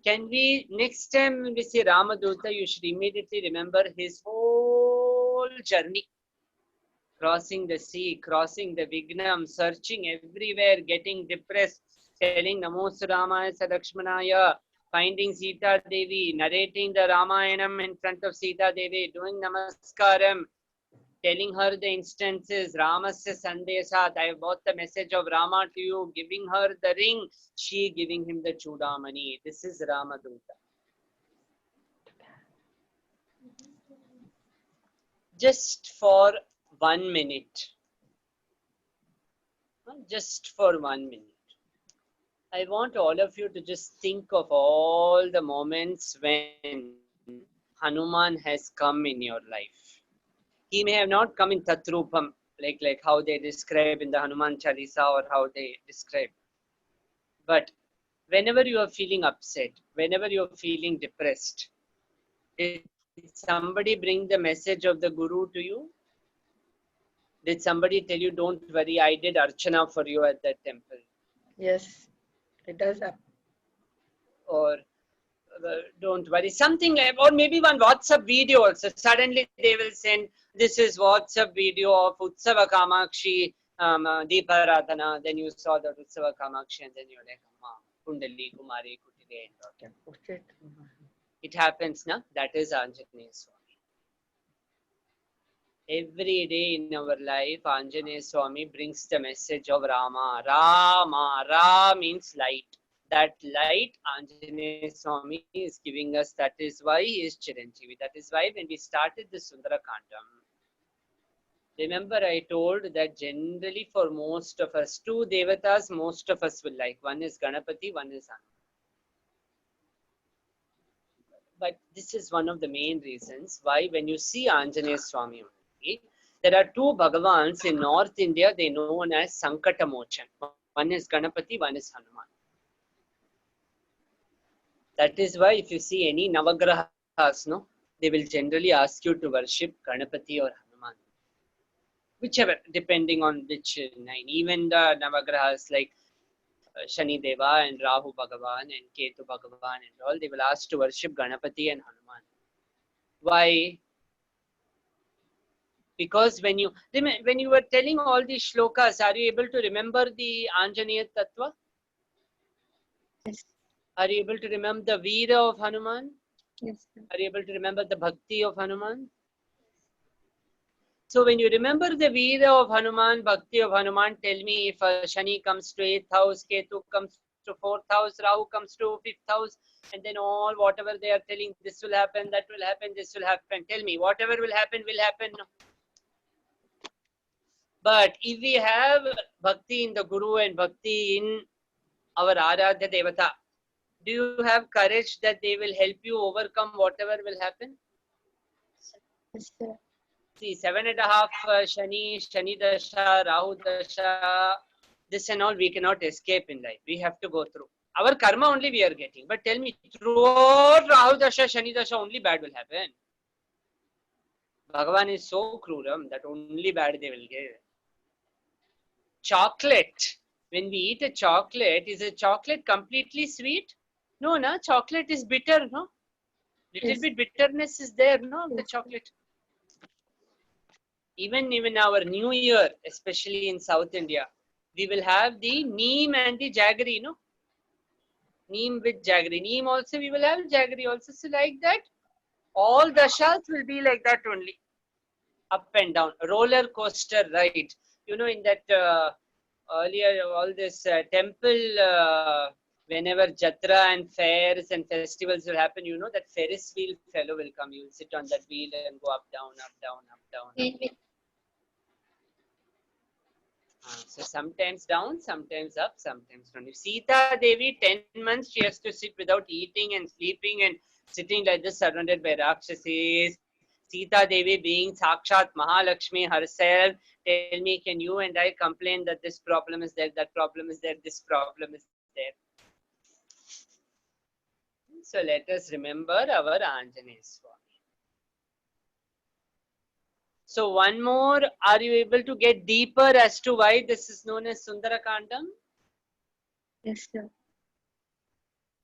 Can we, next time when we see Ramaduta, you should immediately remember his whole journey. Crossing the sea, crossing the Vignam, searching everywhere, getting depressed, telling Namo Ramaya Lakshmanaya, finding Sita Devi, narrating the Ramayanam in front of Sita Devi, doing Namaskaram, telling her the instances, Ramasya Sandeshat, I brought the message of Rama to you, giving her the ring, she giving him the Chudamani. This is Ramaduta. Just for 1 minute. Just for 1 minute. I want all of you to just think of all the moments when Hanuman has come in your life. He may have not come in Tatrupam, like how they describe in the Hanuman Chalisa or how they describe. But whenever you are feeling upset, whenever you are feeling depressed, did somebody bring the message of the Guru to you? Did somebody tell you, don't worry, I did Archana for you at that temple? Yes, it does happen. Or don't worry, something like, or maybe one WhatsApp video also. Suddenly they will send, this is WhatsApp video of Utsava Kamakshi Deeparadhana. Then you saw that Utsava Kamakshi and then you're like, Amma, Kundali, Kumari, Kutile and all. Can push it. It happens, na? That is Anjaneya Swami. Every day in our life, Anjaneya Swami brings the message of Rama. Rama, Ra means light. That light Anjaneya Swami is giving us. That is why he is Chiranjeevi. That is why when we started the Sundarakandam, remember I told that generally for most of us, two devatas most of us will like. One is Ganapati, one is Hanuman. But this is one of the main reasons why when you see Anjaneya Swami, there are two Bhagavans in North India, they are known as Sankatamochan. One is Ganapati, one is Hanuman. That is why if you see any Navagrahas, no, they will generally ask you to worship Ganapati or Hanuman. Whichever, depending on which nine. Even the Navagrahas like Shani Deva and Rahu Bhagavan and Ketu Bhagavan and all, they will ask to worship Ganapati and Hanuman. Why? Because when you were telling all these shlokas, are you able to remember the Anjaneya Tattva? Yes. Are you able to remember the Veera of Hanuman? Yes. Are you able to remember the Bhakti of Hanuman? So when you remember the Veera of Hanuman, Bhakti of Hanuman, tell me if Shani comes to 8th house, Ketu comes to 4th house, Rahu comes to 5th house, and then all whatever they are telling, this will happen, that will happen, this will happen. Tell me, whatever will happen, will happen. No. But if we have Bhakti in the Guru and Bhakti in our Aradhya Devata, do you have courage that they will help you overcome whatever will happen? Yes, sir. See, 7.5 Shani Dasha, Rahu Dasha, this and all we cannot escape in life. We have to go through. Our karma only we are getting. But tell me, throughout Rahu Dasha, Shani Dasha, only bad will happen. Bhagavan is so cruel that only bad they will get. Chocolate. When we eat a chocolate, is a chocolate completely sweet? No, na? Chocolate is bitter, no? Little Yes. bit bitterness is there, no? The Yes. chocolate. Even our New Year, especially in South India, we will have the neem and the jaggery, no? Neem with jaggery. Neem also, we will have jaggery also. So like that, all dashas will be like that only. Up and down. Roller coaster ride. You know, in that earlier, all this temple whenever Jatra and fairs and festivals will happen, you know that Ferris wheel fellow will come. You will sit on that wheel and go up, down, up, down, up, down. Maybe. So sometimes down, sometimes up, sometimes down. If Sita Devi, 10 months, she has to sit without eating and sleeping and sitting like this, surrounded by Rakshasis. Sita Devi being Sakshat Mahalakshmi herself, tell me, can you and I complain that this problem is there, that problem is there, this problem is there? So let us remember our Anjaneya Swami. So one more, are you able to get deeper as to why this is known as Sundarakandam? Yes, sir.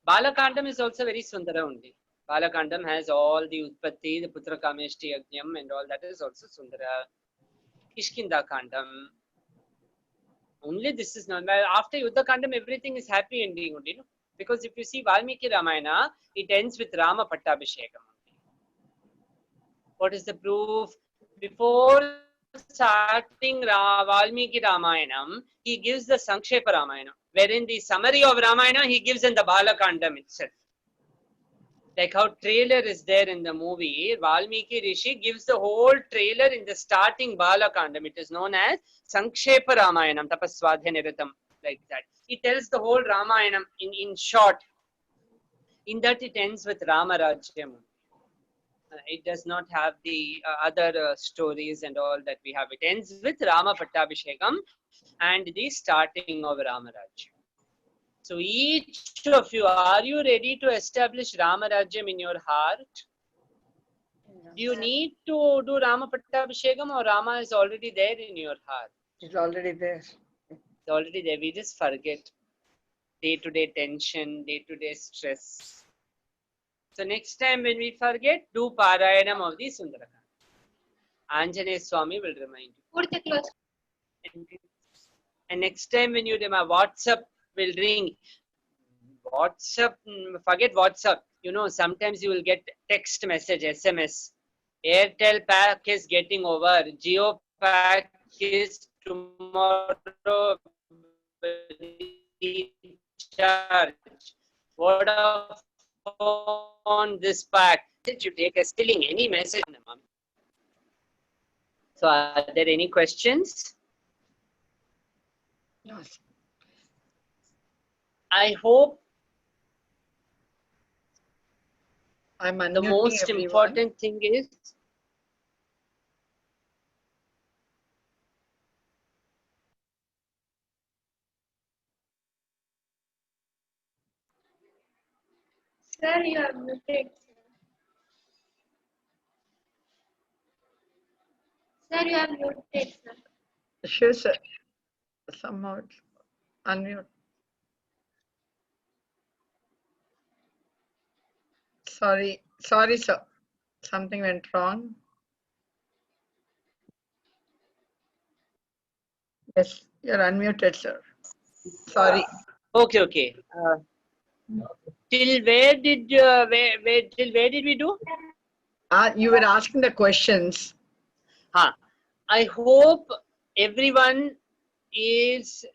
Balakandam is also very Sundara only. Balakandam has all the Utpatti, the Putra Kameshti Yajnam and all that is also Sundara. Kishkinda Kandam. Only this is not. After Yuddha Kandam, everything is happy ending only. No? Because if you see Valmiki Ramayana, it ends with Rama Pattabhishekam. What is the proof? Before starting Valmiki Ramayanam, he gives the Sankshepa Ramayana, wherein the summary of Ramayana he gives in the Balakandam itself. Like how trailer is there in the movie, Valmiki Rishi gives the whole trailer in the starting Balakandam. It is known as Sankshepa Ramayanam, Tapaswadhyanirutam, like that. He tells the whole Ramayanam in short. In that it ends with Ramarajyam. It does not have the other stories and all that we have. It ends with Rama Pattabhishekam and the starting of Ramarajyam. So each of you, are you ready to establish Ramarajyam in your heart? Do you need to do Rama Pattabhishekam or Rama is already there in your heart? It's already there. It's already there. We just forget day-to-day tension, day-to-day stress. So next time when we forget, do Parayanam of the Sundarakanda. Anjaneya Swami will remind you. Put the close. And next time when you remember, WhatsApp will ring. WhatsApp, forget WhatsApp. You know, sometimes you will get text message, SMS. Airtel pack is getting over. Jio pack is tomorrow. Recharge. Vodafone this pack. Did you take a stealing any message? So are there any questions? No. I hope I'm the unmuting most everyone. important thing is Sir, you are muted. Sir, you are muted, sir. Sure, sir. Somehow it's unmute. Sorry, sir. Something went wrong. Yes, you're unmuted, sir. Sorry. okay. Till where did we do? You were asking the questions. I hope everyone is,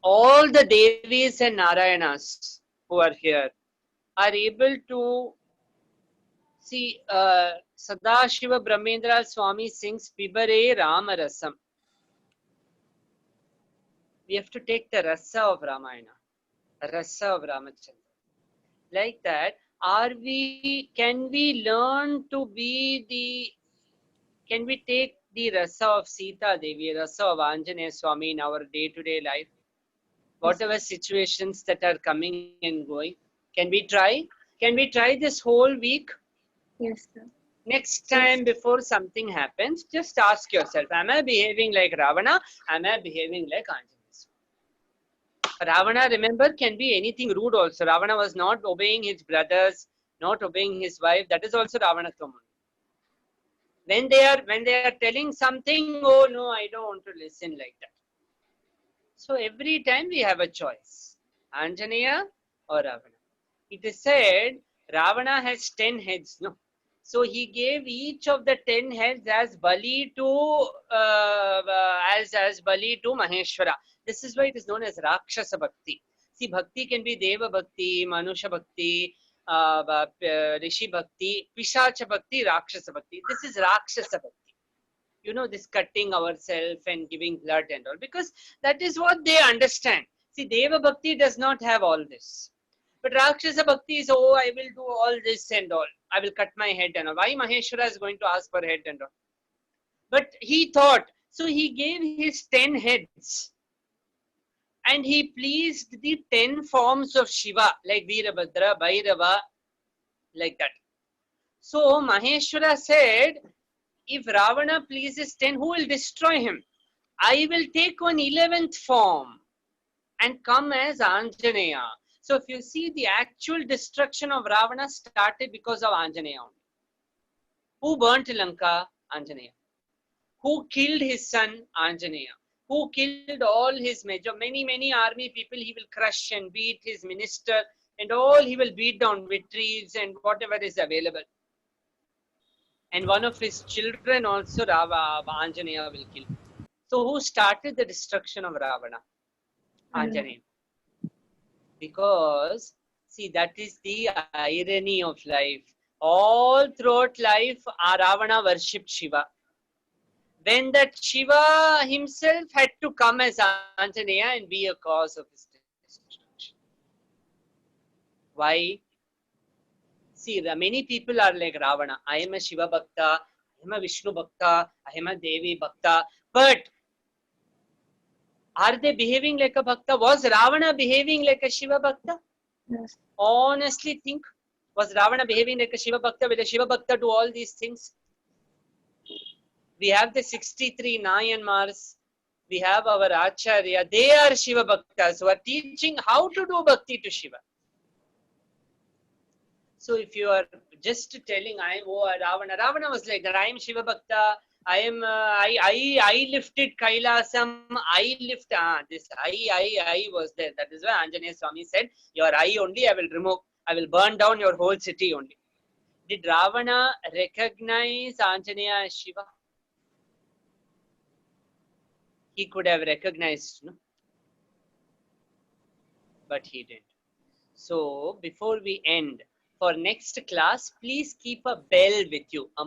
all the Devis and Narayanas who are here are able to see. Sadashiva Brahmendra Swami sings Pibare Rama Rasam. We have to take the rasa of Ramayana, rasa of Ramachandra. Like that, can we learn to be can we take the rasa of Sita Devi, rasa of Anjaneya Swami in our day-to-day life? Whatever situations that are coming and going, can we try? Can we try this whole week? Yes, sir. Next time before something happens, just ask yourself, am I behaving like Ravana? Am I behaving like Anjaneya Swami? Ravana, remember, can be anything rude also. Ravana was not obeying his brothers, not obeying his wife. That is also Ravanatham. When they are telling something, oh no, I don't want to listen like that. So every time we have a choice, Anjaneya or Ravana. It is said Ravana has 10 heads, no? So he gave each of the 10 heads as Bali to as Bali to Maheshwara. This is why it is known as Rakshasa Bhakti. See, bhakti can be Deva Bhakti, Manusha Bhakti, Rishi Bhakti, Pishacha Bhakti, Rakshasa Bhakti. This is Rakshasa Bhakti. You know, this cutting ourselves and giving blood and all, because that is what they understand. See, Deva Bhakti does not have all this. But Rakshasa Bhakti is, oh, I will do all this and all. I will cut my head and all. Why Maheshwara is going to ask for head and all? But he thought, so he gave his 10 heads. And he pleased the 10 forms of Shiva, like Veerabhadra, Bhairava, like that. So Maheshwara said, if Ravana pleases 10, who will destroy him? I will take one 11th form and come as Anjaneya. So if you see, the actual destruction of Ravana started because of Anjaneya only. Who burnt Lanka? Anjaneya. Who killed his son? Anjaneya. Who killed all his many army people? He will crush and beat his minister and all. He will beat down with trees and whatever is available. And one of his children also, Anjaneya, will kill. So who started the destruction of Ravana? Anjaneya. Because, see, that is the irony of life. All throughout life, Ravana worshipped Shiva. When that Shiva himself had to come as Anjaneya and be a cause of his destruction. Why? See, many people are like Ravana. I am a Shiva Bhakta, I am a Vishnu Bhakta, I am a Devi Bhakta. But are they behaving like a Bhakta? Was Ravana behaving like a Shiva Bhakta? Yes. Honestly think. Was Ravana behaving like a Shiva Bhakta? Will a Shiva Bhakta do all these things? We have the 63 Nayanmars. We have our Acharya. They are Shiva Bhaktas who are teaching how to do Bhakti to Shiva. So if you are just telling, I am Ravana was like that. I am Shiva Bhakta. I lifted Kailasam. I lift this. I was there. That is why Anjaneya Swami said, your eye only I will remove. I will burn down your whole city only. Did Ravana recognize Anjaneya as Shiva? He could have recognized, no? But he didn't. So before we end, for next class, please keep a bell with you, a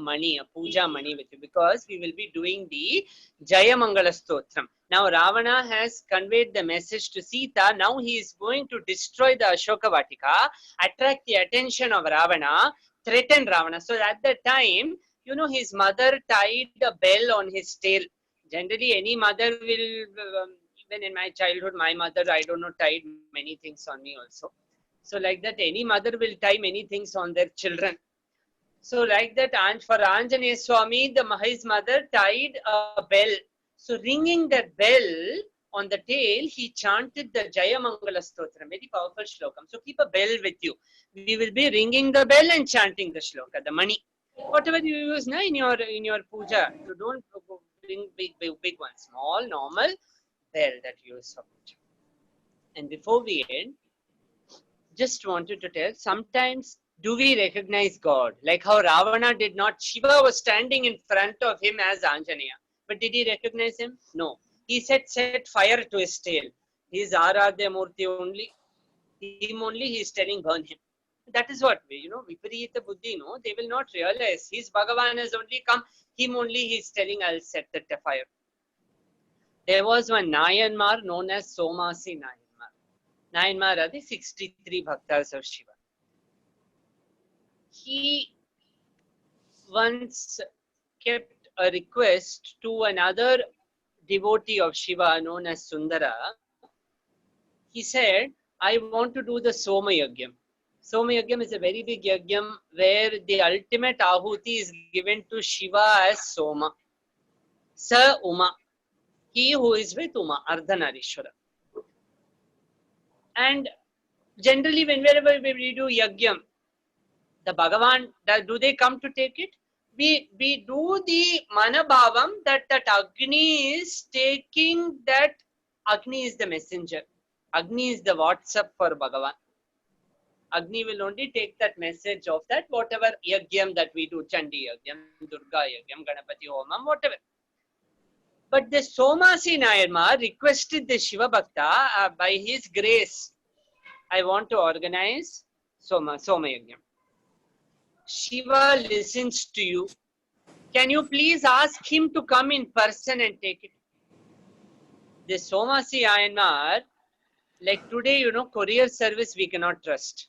puja money with you, because we will be doing the Jayamangala Stotram. Now Ravana has conveyed the message to Sita. Now he is going to destroy the Ashoka Vatika, attract the attention of Ravana, threaten Ravana. So at that time, you know, his mother tied a bell on his tail. Generally, any mother will, even in my childhood, my mother, I don't know, tied many things on me also. So like that, any mother will tie many things on their children. So like that, and for Anjaneya Swami, his mother tied a bell. So ringing that bell on the tail, he chanted the Jayamangala Stotram, very powerful shlokam. So keep a bell with you. We will be ringing the bell and chanting the shloka, the money. Whatever you use now in your puja, you don't bring big one, small, normal bell that you use for puja. And before we end, just wanted to tell, sometimes do we recognize God? Like how Ravana did not, Shiva was standing in front of him as Anjaneya. But did he recognize him? No. He set fire to his tail. He is Aradhya Murti only. Him only he is telling burn him. That is what we, Viparita Buddhi, they will not realize. His Bhagavan has only come, him only he is telling, I'll set the fire. There was one Nayanmar known as Somasi Nayanmar. Nayanmar are the 63 Bhaktas of Shiva. He once kept a request to another devotee of Shiva known as Sundara. He said, I want to do the Soma Yagyam. Soma Yagyam is a very big Yagyam where the ultimate Ahuti is given to Shiva as Soma. Sa Uma. He who is with Uma, Ardhanarishwara. And generally, whenever we do Yagyam, the Bhagavan, do they come to take it? We do the Manabhavam that Agni is taking, that Agni is the messenger. Agni is the WhatsApp for Bhagavan. Agni will only take that message of that, whatever Yagyam that we do, Chandi Yagyam, Durga Yagyam, Ganapati Homam, whatever. But the Somasi Nayanmar requested the Shiva Bhakta by his grace. I want to organize Somayagam. Shiva listens to you. Can you please ask him to come in person and take it? The Somasi Ayanmar, like today, courier service we cannot trust.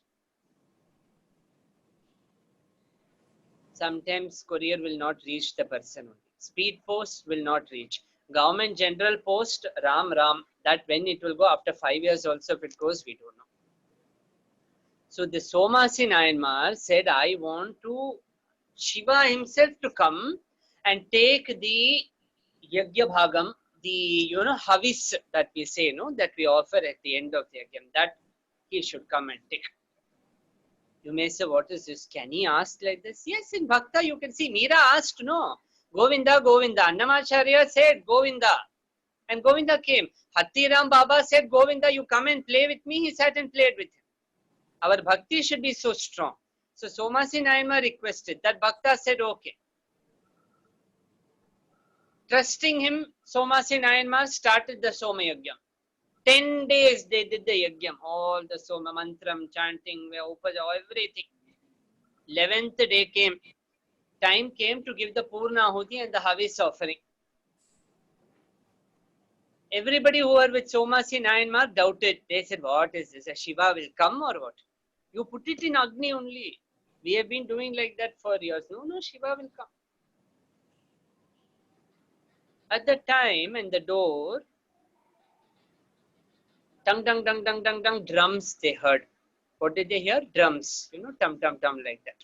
Sometimes courier will not reach the person only. Speed post will not reach. Government general post, Ram, that when it will go after 5 years also, if it goes, we don't know. So the Somasi Nayanmar said, I want to Shiva himself to come and take the Yagya Bhagam, the Havis that we say, that we offer at the end of the Yagyam, that he should come and take. You may say, what is this? Can he ask like this? Yes, in Bhakta you can see. Meera asked, no. Govinda, Govinda. Annamacharya said, Govinda. And Govinda came. Hattiram Baba said, Govinda, you come and play with me. He sat and played with him. Our bhakti should be so strong. So Somasi Nayanmar requested. That Bhakta said, okay. Trusting him, Somasi Nayanmar started the Somayagyam. 10 days they did the Yagyam. All the Soma Mantram, chanting, Upaja, everything. 11th day came. Time came to give the Purna Ahuti and the Havis offering. Everybody who were with Somasi Nayanmar doubted. They said, what is this? A Shiva will come or what? You put it in Agni only. We have been doing like that for years. No, Shiva will come. At the time, in the door, tung, tung, tung, tung, tung, tung, drums they heard. What did they hear? Drums. Tum, tum, tum, like that.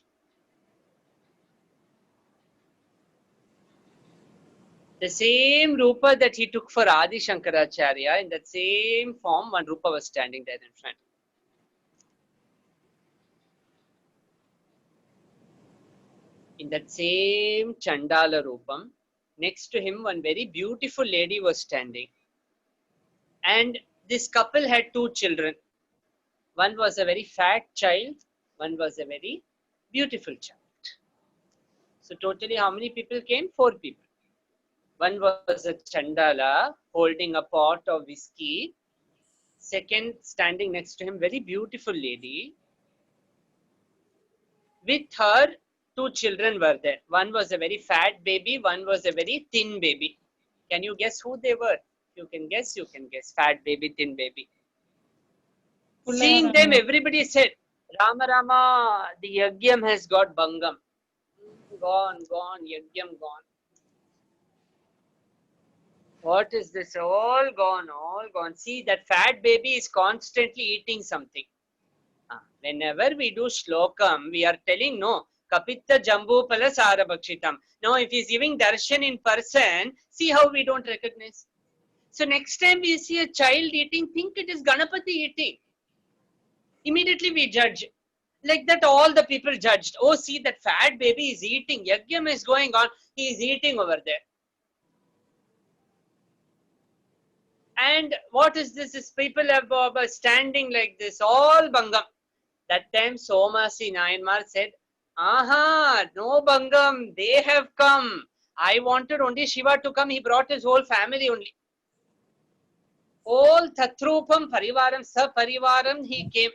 The same Rupa that he took for Adi Shankaracharya, in that same form, one Rupa was standing there in front. In that same Chandala Rupam, next to him, one very beautiful lady was standing. And this couple had 2 children. One was a very fat child, one was a very beautiful child. So totally how many people came? 4 people. One was a Chandala holding a pot of whiskey. Second, standing next to him, very beautiful lady. With her, 2 children were there. One was a very fat baby, one was a very thin baby. Can you guess who they were? You can guess, Fat baby, thin baby. Seeing them, everybody said, Rama Rama, the Yagyam has got Bangam. Gone, Yagyam gone. What is this? All gone. See, that fat baby is constantly eating something. Whenever we do shlokam, we are telling, no, Kapitta Jambu Pala Sarabhakshitam. No, if he's giving darshan in person, see how we don't recognize. So next time we see a child eating, think it is Ganapati eating. Immediately we judge. Like that, all the people judged. Oh, see, that fat baby is eating. Yagyam is going on. He is eating over there. And what is this? These people are standing like this, all Bangam. That time Somasi Nayanmar said, aha, no Bangam, they have come. I wanted only Shiva to come. He brought his whole family only. All Tatrupam Parivaram, Saparivaram, he came.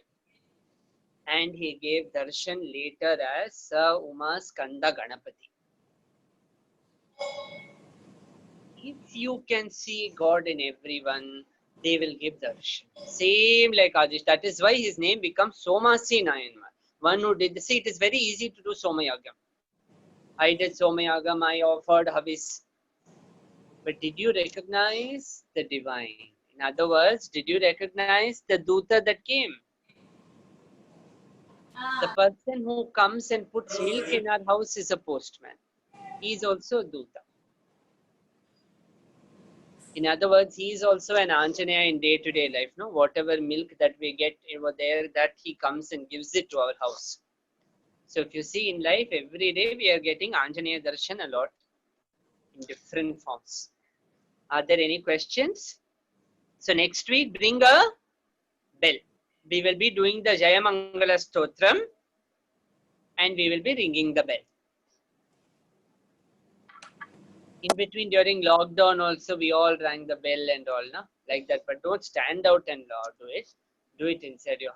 And he gave darshan later as Sa Uma Skanda Ganapati. If you can see God in everyone, they will give darshan. Same like Adish. That is why his name becomes Somasi Nayanmar. One who did this. See, it is very easy to do Somayagam. I did Somayagam, I offered Havis. But did you recognize the divine? In other words, did you recognize the Duta that came? The person who comes and puts milk in our house is a postman. He is also a Duta. In other words, he is also an Anjaneya in day-to-day life. No, whatever milk that we get over there, that he comes and gives it to our house. So if you see in life, every day we are getting Anjaneya darshan a lot in different forms. Are there any questions? So next week, bring a bell. We will be doing the Jayamangala Stotram and we will be ringing the bell. In between, during lockdown also, we all rang the bell and all, like that. But don't stand out and do it. Do it inside your